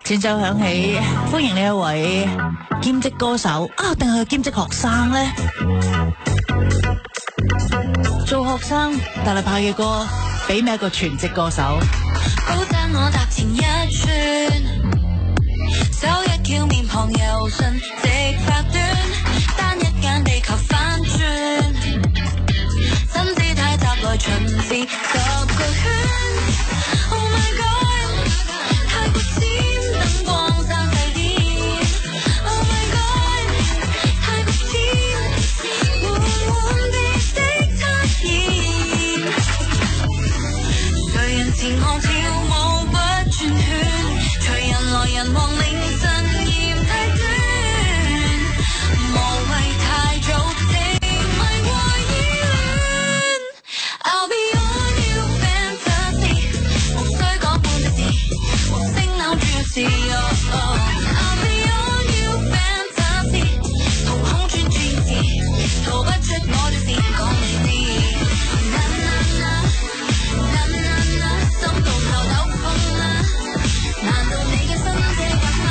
前奏響起，歡迎呢一位兼職歌手啊，定係兼職學生呢？做學生，但係派嘅歌，媲美一個全職歌手。高讚我踏前一寸，手一翹面龐柔順，直發端，單一間地球翻轉，新姿態集來巡視10個圈。Oh my god， 太過尖，燈光散細點。Oh my god， 太過尖，緩緩地的測驗。誰人前看跳舞不轉圈，隨人來人往凌晨嫌太短，無謂太早情迷和依戀。I'll be on you fantasy， 無需講半隻字，無聲扭轉是I'll be on you fantasy， 瞳孔轉轉字，逃不出我的線，講你知。心動後抖風啦，難道你嘅心這樣嗎？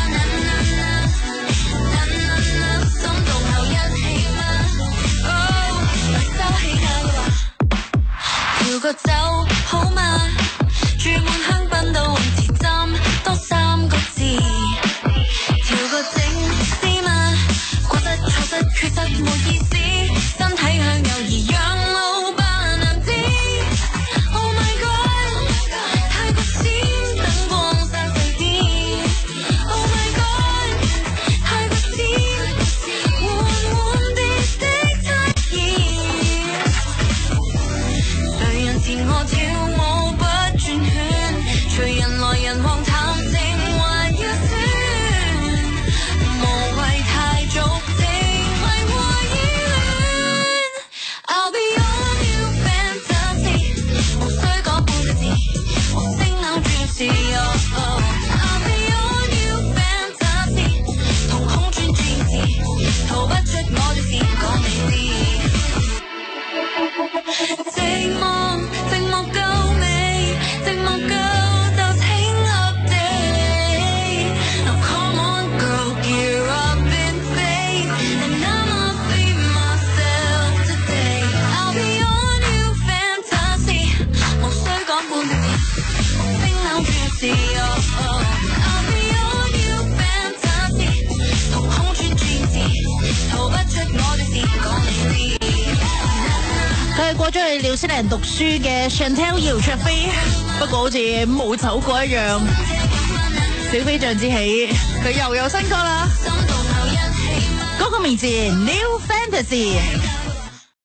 心動後一起嗎？來收起架啦，調個走好嗎？注滿香檳到泳池斟多3個字，調個整絲嗎？過失錯失缺失沒意思，身體向右移養老扮男子。Oh my god，太過尖，燈光散細點。Oh my god，太過尖，緩緩地的測驗。誰人前我跳舞不轉圈，隨人來人往談情還要酸，無謂太早情迷和依戀。I'll be on you fantasy， 無需講半隻字，無聲扭轉是I'll be on you fantasy， 瞳孔轉轉字，逃不出我的線，講你知。寂寞寂寞夠未？寂寞夠就請 update。Now come on girl gear up and fade， and I'ma be myself today。I'll be on you fantasy， 無需講半隻字，無聲扭轉是I'll be on you fantasy， 瞳孔轉轉字，逃不出我的線，講你知。佢係過咗去廖思玲讀書嘅 Chantel 姚焯菲，不過好似冇走過一樣。小飛象之喜，佢又有新歌啦，歌曲名字 New Fantasy。